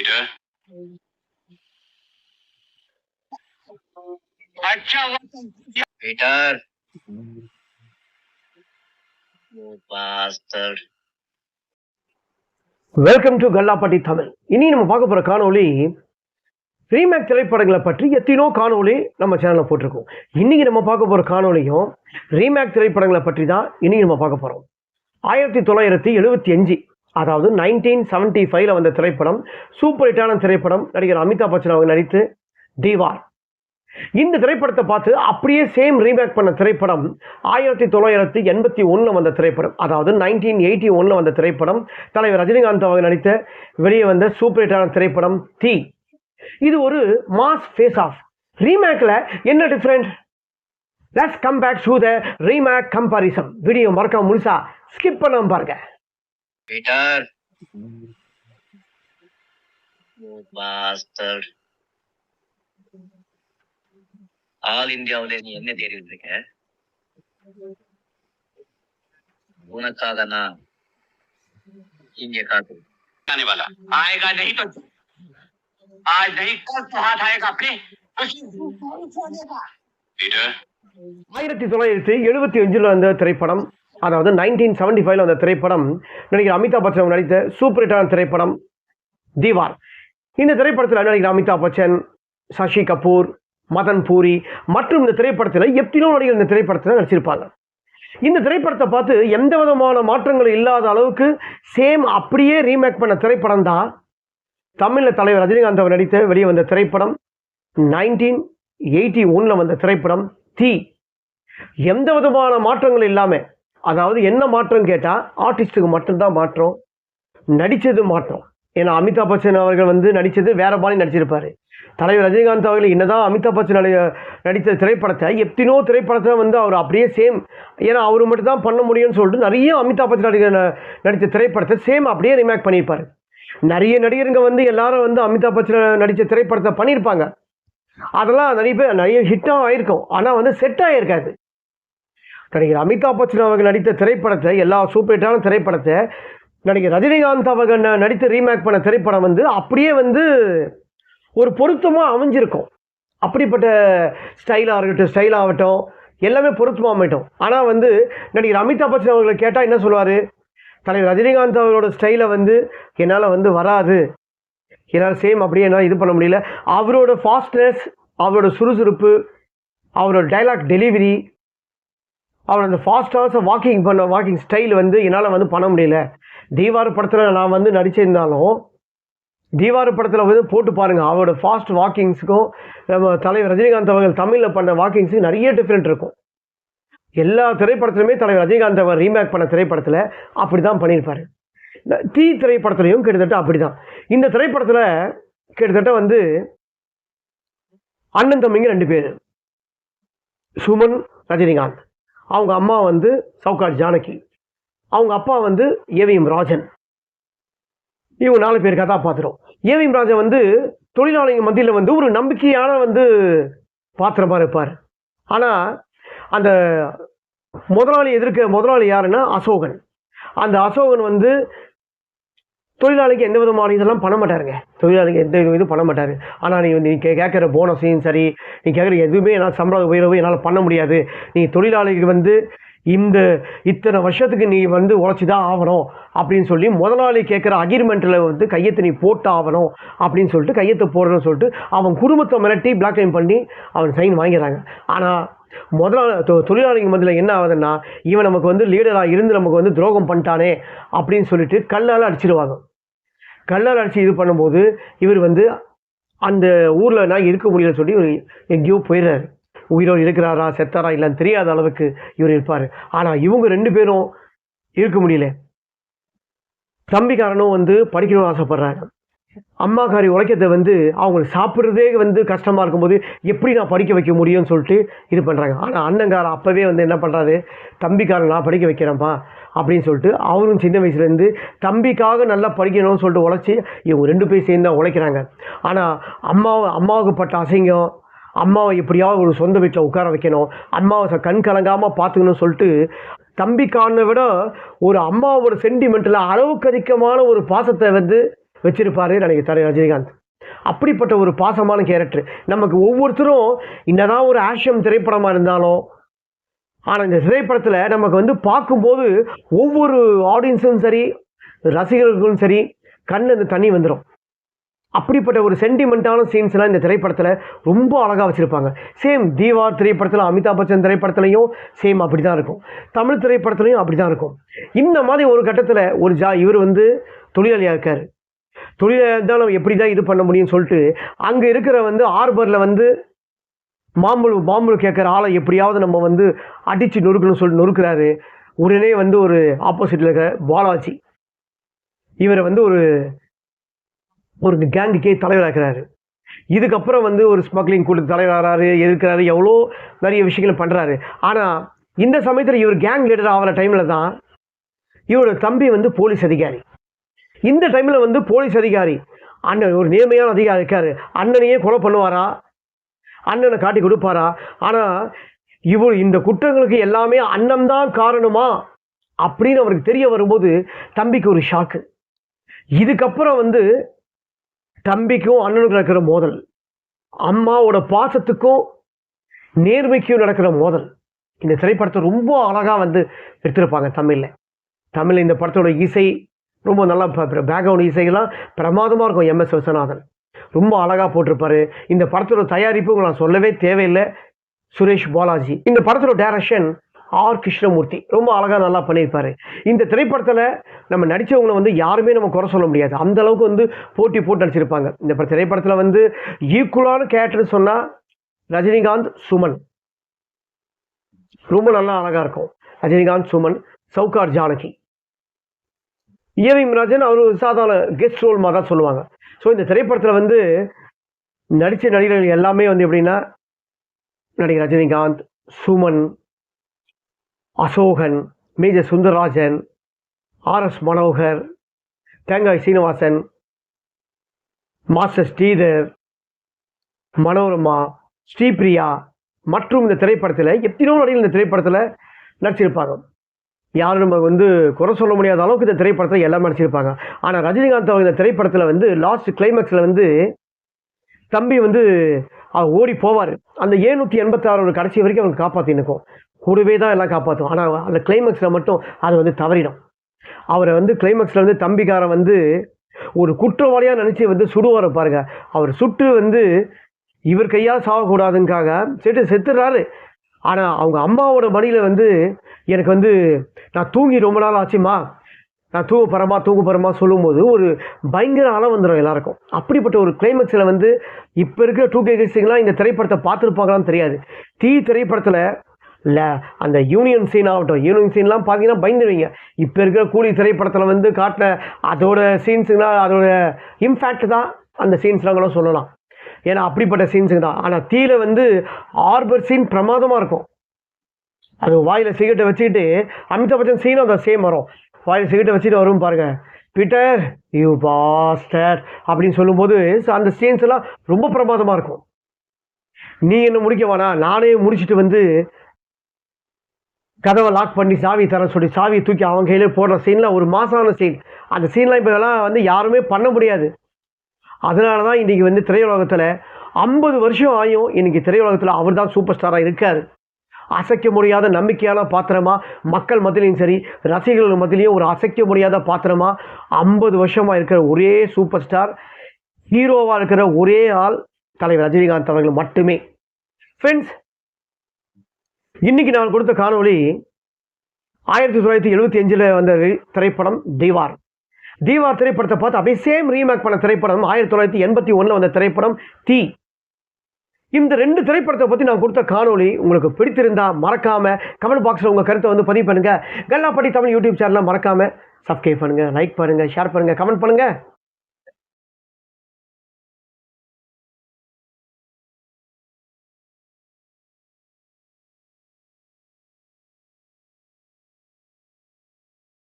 Peter? Peter? You bastard. Welcome to Kallapatti Tamil. இனி நம்ம பார்க்க போகிற காணொளி ரீமேக் திரைப்படங்களை பற்றி எத்தனோ காணொளி நம்ம சேனலில் போட்டிருக்கோம். இன்றைக்கி நம்ம பார்க்க போகிற காணொலியும் ரீமேக் திரைப்படங்களை பற்றி தான் இன்றைக்கி நம்ம பார்க்க போகிறோம். 1975, அதாவது 1975 வந்த திரைப்படம், சூப்பர் ஹிட்டான திரைப்படம். நடிகர் அமிதாப் பச்சன் அவங்க நடித்து டிவார். இந்த திரைப்படத்தை பார்த்து அப்படியே சேம் ரீமேக் பண்ண திரைப்படம் 1981 வந்த திரைப்படம், அதாவது 1981 வந்த திரைப்படம். தலைவர் ரஜினிகாந்த் அவங்க நடித்த வெளியே வந்த சூப்பர் ஹிட்டான திரைப்படம் தீ. இது ஒரு மாஸ் ஃபேஸ் ஆஃப். ரீமேக்ல என்ன different? Let's come back to the remake comparison. Video மறக்காம முழுசா ஸ்கிப் பண்ணாம பாருங்க. Peter? You bastard. ஆல் இந்தியாவில நீ என்ன தேடிட்டு இருக்க? உனக்காக நான் இங்கே காத்து आने वाला आएगा नहीं तो आज नहीं कल तो हाथ आएगा अपने Peter? 1975 வந்த திரைப்படம், அதாவது 1975 வந்த திரைப்படம். நடிகர் அமிதாப் பச்சன் நடித்த சூப்பர் ஹிட்டான திரைப்படம் தீவார். இந்த திரைப்படத்தில் நடிகர் அமிதாப் பச்சன், சசி கபூர், மதன் பூரி மற்றும் இந்த திரைப்படத்தில் எத்தனோ நடிகர் இந்த திரைப்படத்தில் நடிச்சிருப்பாங்க. இந்த திரைப்படத்தை பார்த்து எந்த விதமான மாற்றங்கள் இல்லாத அளவுக்கு சேம் அப்படியே ரீமேக் பண்ண திரைப்படம் தான் தமிழில் தலைவர் ரஜினிகாந்த் அவர் நடித்த வெளியே வந்த திரைப்படம் 1981 வந்த திரைப்படம் தீ. எந்த விதமான மாற்றங்கள் இல்லாமல், அதாவது என்ன மாற்றம் கேட்டால் ஆர்டிஸ்ட்டுக்கு மட்டும்தான் மாற்றம், நடித்தது மாற்றம். ஏன்னா அமிதாப் பச்சன் அவர்கள் நடித்தது வேற பாணி நடிச்சிருப்பாரு. தலைவர் ரஜினிகாந்த் அவர்கள் என்னதான் அமிதாப் பச்சன் நடித்த திரைப்படத்தை எத்தனோ திரைப்படத்தை அவர் அப்படியே சேம், ஏன்னா அவர் மட்டும் தான் பண்ண முடியும்னு சொல்லிட்டு நிறைய அமிதாப் பச்சன் நடித்த திரைப்படத்தை சேம் அப்படியே ரீமேக் பண்ணியிருப்பாரு. நிறைய நடிகருங்க எல்லாரும் அமிதாப் பச்சன் நடித்த திரைப்படத்தை பண்ணியிருப்பாங்க. அதெல்லாம் நிறைய ஹிட்டாக ஆயிருக்கும், ஆனால் செட் ஆகிருக்காது. நடிகர் அமிதாப் பச்சன் அவர்கள் நடித்த திரைப்படத்தை, எல்லா சூப்பர் ஹிட்டான திரைப்படத்தை நடிகர் ரஜினிகாந்த் அவர்கள் நடித்து ரீமேக் பண்ண திரைப்படம் அப்படியே ஒரு பொருத்தமாக அமைஞ்சிருக்கும். அப்படிப்பட்ட ஸ்டைலாக இருக்கட்டும், ஸ்டைலாகட்டும், எல்லாமே பொருத்தமாக அமைட்டோம். ஆனால் நடிகர் அமிதாப் பச்சன் அவர்களை கேட்டால் என்ன சொல்லுவார்? தலைவர் ரஜினிகாந்த் அவர்களோட ஸ்டைலை என்னால் வராது, என்னால் சேம் அப்படியே என்னால் இது பண்ண முடியல. அவரோட ஃபாஸ்ட்னஸ், அவரோட சுறுசுறுப்பு, அவரோட டைலாக் டெலிவரி, அவர் அந்த ஃபாஸ்டாக வாக்கிங் ஸ்டைல் என்னால் பண்ண முடியல. தீவார் படத்தில் நான் நடிச்சிருந்தாலும், தீவார் படத்தில் போட்டு பாருங்கள், அவரோட ஃபாஸ்ட் வாக்கிங்ஸுக்கும் நம்ம தலைவர் ரஜினிகாந்த் அவர்கள் தமிழில் பண்ண வாக்கிங்ஸுக்கு நிறைய டிஃப்ரெண்ட் இருக்கும். எல்லா திரைப்படத்துலையுமே தலைவர் ரஜினிகாந்த் அவர் ரீமேக் பண்ண திரைப்படத்தில் அப்படி தான் பண்ணியிருப்பார். தீ திரைப்படத்துலையும் கிட்டத்தட்ட அப்படி தான். இந்த திரைப்படத்தில் கிட்டத்தட்ட அண்ணன் தம்பிங்க 2 பேர், சுமன், ரஜினிகாந்த். அவங்க அம்மா சவுகாட் ஜானகி, அவங்க அப்பா ஏவிஎம் ராஜன். இவங்க 4 பேர் கதாபாத்திரம். ஏவிஎம் ராஜன் தொழிலாளிங்க மத்தியில் ஒரு நம்பிக்கையான பாத்திரமாக இருப்பார். ஆனால் அந்த முதலாளி யாருன்னா அசோகன். அந்த அசோகன் தொழிலாளிக்கு எந்த விதமான இதெல்லாம் பண்ண மாட்டாருங்க. தொழிலாளிக்கு எந்த இதுவும் பண்ண மாட்டார். ஆனால் நீ கேட்குற போனஸையும் சரி, நீ கேட்குற எதுவுமே என்னால் சம்பள உயர்வு என்னால் பண்ண முடியாது. நீ தொழிலாளிக்கு இந்த இத்தனை வருஷத்துக்கு நீ உழைச்சி தான் ஆகணும் அப்படின்னு சொல்லி முதலாளி கேட்குற அக்ரிமெண்ட்டில் கையெழுத்து நீ போட்டு ஆகணும் அப்படின்னு சொல்லிட்டு கையெழுத்து போடுறேன்னு சொல்லிட்டு அவன் குடும்பத்தை மிரட்டி பிளாக் டைம் பண்ணி அவன் சைன் வாங்கிறாங்க. ஆனால் தொழிலாளிங்க மத்தியில் என்ன ஆகுதுன்னா, இவன் நமக்கு லீடராக இருந்து நமக்கு துரோகம் பண்ணிட்டானே அப்படின்னு சொல்லிட்டு கல்லால் அடிச்சிடுவாங்க. கல்லால் அடித்து இது பண்ணும்போது இவர் அந்த ஊரில் நான் இருக்க முடியலன்னு சொல்லி இவர் எங்கேயோ போயிடுறாரு. உயிரோடு இருக்கிறாரா செத்தாரா இல்லைன்னு தெரியாத அளவுக்கு இவர் இருப்பார். ஆனால் இவங்க 2 பேரும் இருக்க முடியல. தம்பிக்காரனும் படிக்கணும்னு ஆசைப்படுறாங்க. அம்மாக்காரி உழைக்கிறத அவங்களுக்கு சாப்பிட்றதே கஷ்டமாக இருக்கும்போது எப்படி நான் படிக்க வைக்க முடியும்னு சொல்லிட்டு இது பண்ணுறாங்க. ஆனால் அண்ணங்காரன் அப்போவே என்ன பண்ணுறாரு, தம்பிக்காரன் நான் படிக்க வைக்கிறேன்ப்பா அப்படின்னு சொல்லிட்டு அவரும் சின்ன வயசுலேருந்து தம்பிக்காக நல்லா படிக்கணும்னு சொல்லிட்டு உழைச்சி இவங்க 2 பேர் சேர்ந்து தான் உழைக்கிறாங்க. ஆனால் அம்மாவுக்கு பட்ட அசிங்கம், அம்மாவை எப்படியாவது ஒரு சொந்த வீட்டில் உட்கார வைக்கணும், அம்மாவை கண் கலங்காமல் பார்த்துக்கணும்னு சொல்லிட்டு தம்பிக்காரனை விட ஒரு அம்மாவோட சென்டிமெண்ட்டில் அளவுக்கு அதிகமான ஒரு பாசத்தை வச்சிருப்பாரு நினைக்கிற ரஜினிகாந்த். அப்படிப்பட்ட ஒரு பாசமான கேரக்டர். நமக்கு ஒவ்வொருத்தரும் என்னதான் ஒரு ஆக்ஷன் திரைப்படமாக இருந்தாலும், ஆனால் இந்த திரைப்படத்தில் நமக்கு வந்து பார்க்கும்போது ஒவ்வொரு ஆடியன்ஸும் சரி, ரசிகர்களுக்கும் சரி, அந்த தண்ணி வந்துடும். அப்படிப்பட்ட ஒரு சென்டிமெண்ட்டான சீன்ஸ்லாம் இந்த திரைப்படத்தில் ரொம்ப அழகாக வச்சுருப்பாங்க. சேம் தீவார் திரைப்படத்தில், அமிதாப் பச்சன் திரைப்படத்துலையும் சேம் அப்படி தான் இருக்கும். தமிழ் திரைப்படத்துலையும் அப்படி தான் இருக்கும். இந்த மாதிரி ஒரு கட்டத்தில் இவர் வந்து தொழிலாளியாக இருக்கார். தொழிலாளியாக இருந்தாலும் எப்படி தான் இது பண்ண முடியும்னு சொல்லிட்டு அங்கே இருக்கிற வந்து ஆர்பரில் வந்து மாம்பழம் கேட்குற ஆளை எப்படியாவது நம்ம வந்து அடித்து நொறுக்கணும்னு சொல்லிட்டு நொறுக்கிறாரு. உடனே வந்து ஒரு ஆப்போசிட்டில் இருக்கிற பாலாஜி இவரை வந்து ஒரு கேங்குக்கே தலைவராகிறாரு. இதுக்கப்புறம் வந்து ஒரு ஸ்மக்லிங் கூட்டு தலைவராகிறாரு, எதிர்க்கிறாரு, எவ்வளோ நிறைய விஷயங்கள் பண்ணுறாரு. ஆனால் இந்த சமயத்தில் இவர் கேங் லீடர் ஆகிற டைமில் தான் இவரோட தம்பி வந்து போலீஸ் அதிகாரி. இந்த டைமில் வந்து போலீஸ் அதிகாரி அண்ணன் ஒரு நேர்மையான அதிகாரி இருக்கார். அண்ணனையே கொலை பண்ணுவாரா, அண்ணனை காட்டி கொடுப்பாரா? ஆனால் இவர் இந்த குற்றங்களுக்கு எல்லாமே அண்ணன் தான் காரணமா அப்படின்னு அவருக்கு தெரிய வரும்போது தம்பிக்கு ஒரு ஷாக்கு. இதுக்கப்புறம் வந்து தம்பிக்கும் அண்ணனுக்கும் நடக்கிற மோதல், அம்மாவோட பாசத்துக்கும் நேர்மைக்கும் நடக்கிற மோதல் இந்த திரைப்படத்தை ரொம்ப அழகாக வந்து எடுத்திருப்பாங்க. தமிழில் இந்த படத்தோட இசை ரொம்ப நல்லா, பேக்ரவுண்ட் இசைகள்லாம் பிரமாதமாக இருக்கும். MS விஸ்வநாதன் ரொம்ப அழகாக போட்டிருப்பாரு. இந்த படத்தோட தயாரிப்பு நான் சொல்லவே தேவையில்லை, சுரேஷ் பாலாஜி. இந்த படத்தோட டைரக்ஷன் R கிருஷ்ணமூர்த்தி ரொம்ப அழகாக நல்லா பண்ணியிருப்பாரு. இந்த திரைப்படத்தில் நம்ம நடித்தவங்களை வந்து யாருமே நம்ம குறை சொல்ல முடியாது. அந்த அளவுக்கு வந்து போட்டு நடிச்சிருப்பாங்க. இந்த திரைப்படத்தில் வந்து ஈக்குவலான கேரக்டர்னு சொன்னால் ரஜினிகாந்த், சுமன் ரொம்ப நல்லா அழகாக இருக்கும். ரஜினிகாந்த், சுமன், சவுகார் ஜானகி, EV ராஜன் அவர் சாதாரண கெஸ்ட் ரோல் மாதிரி தான் சொல்லுவாங்க. ஸோ இந்த திரைப்படத்தில் வந்து நடித்த நடிகர்கள் எல்லாமே வந்து எப்படின்னா நடிகர் ரஜினிகாந்த், சுமன், அசோகன், மேஜர் சுந்தரராஜன், RS மனோகர், தேங்காய் சீனிவாசன், மாஸ்டர் ஸ்ரீதர், மனோரமா, ஸ்ரீபிரியா மற்றும் இந்த திரைப்படத்தில் எத்தனையோ நடிகர்கள் இந்த திரைப்படத்தில் நடிச்சிருப்பாங்க. யாரும் நம்ம வந்து குறை சொல்ல முடியாத அளவுக்கு இந்த திரைப்படத்தில் எல்லாமே நடிச்சிருப்பாங்க. ஆனால் ரஜினிகாந்த் அவங்க இந்த திரைப்படத்தில் வந்து லாஸ்ட் கிளைமேக்ஸில் வந்து தம்பி வந்து ஓடி போவார். அந்த 786 கடைசி வரைக்கும் அவங்க காப்பாற்றினுக்கும், கூடவே தான் எல்லாம் காப்பாற்றும். ஆனால் அந்த கிளைமேக்ஸில் மட்டும் அது வந்து தவறிடும். அவரை வந்து கிளைமேக்ஸில் வந்து தம்பிக்காரன் வந்து ஒரு குற்றவாளியாக நினச்சி வந்து சுடுவார் பாருங்க. அவர் சுட்டு வந்து இவர் கையால் சாகக்கூடாதுங்காக செத்துடுறாரு. ஆனால் அவங்க அம்மாவோட மடியில் வந்து எனக்கு வந்து நான் தூங்கி ரொம்ப நாள் ஆச்சுமா, நான் தூங்க போகிறமா சொல்லும்போது ஒரு பயங்கர அளவு வந்துடும் எல்லாருக்கும். அப்படிப்பட்ட ஒரு கிளைமேக்ஸில் வந்து இப்போ இருக்கிற 2K கிட்ஸுங்கெலாம் இந்த திரைப்படத்தை பார்த்துருப்பாங்களான்னு தெரியாது. திரைப்படத்தில் இல்லை அந்த யூனியன் சீன் ஆகட்டும், யூனியன் சீன்லாம் பார்த்தீங்கன்னா பயந்துடுவீங்க. இப்போ இருக்கிற கூலி திரைப்படத்தில் வந்து காட்டின அதோட சீன்ஸுங்களாம் அதோட இம்பேக்ட் தான் அந்த சீன்ஸ்லாம் சொல்லலாம். ஏன்னா அப்படிப்பட்ட சீன்ஸுங்க தான். ஆனால் தீயில வந்து ஆர்பர் சீன் பிரமாதமாக இருக்கும். அது வாயில் சிகரெட்டை வச்சுக்கிட்டு அமிதாப் பச்சன் சீனும் அந்த சேம் வரும். வாயில் சிகரெட்டை வச்சுட்டு வரும் பாருங்க, பீட்டர் யூ பாஸ்டர் அப்படின்னு சொல்லும்போது அந்த சீன்ஸ் எல்லாம் ரொம்ப பிரமாதமாக இருக்கும். நீ என்ன முடிக்க வேணா, நானே முடிச்சுட்டு வந்து கதவை லாக் பண்ணி சாவி தர சொல்லி சாவியை தூக்கி அவங்க கையிலே போடுற சீன்லாம் ஒரு மாசான சீன். அந்த சீன்லாம் இப்போ எல்லாம் வந்து யாருமே பண்ண முடியாது. அதனால தான் இன்றைக்கி வந்து திரையுலகத்தில் 50 வருஷம் ஆயும் இன்றைக்கி திரையுலகத்தில் அவர் தான் சூப்பர் ஸ்டாராக இருக்கார். அசைக்க முடியாத நம்பிக்கையான பாத்திரமாக மக்கள் மத்தியிலையும் சரி, ரசிகர்கள் மத்தியிலையும் ஒரு அசைக்க முடியாத பாத்திரமாக 50 வருஷமாக இருக்கிற ஒரே சூப்பர் ஸ்டார், ஹீரோவாக இருக்கிற ஒரே ஆள் தலைவர் ரஜினிகாந்த் அவர்கள் மட்டுமே. ஃப்ரெண்ட்ஸ், இன்னைக்கு நான் கொடுத்த காணொளி 1975 வந்த திரைப்படம் தீவார். தீவார் திரைப்படத்தை பார்த்து அப்படியே சேம் ரீமேக் பண்ண திரைப்படம் 1981 வந்த திரைப்படம் தீ. இந்த 2 திரைப்படத்தை பற்றி நான் கொடுத்த காணொளி உங்களுக்கு பிடித்திருந்தா மறக்காம கமெண்ட் பாக்ஸில் உங்கள் கருத்தை வந்து பதிவு பண்ணுங்க. கல்லாப்பட்டி தமிழ் யூடியூப் சேனலை மறக்காம சப்ஸ்கிரைப் பண்ணுங்க, லைக் பண்ணுங்க, ஷேர் பண்ணுங்க, கமெண்ட் பண்ணுங்க.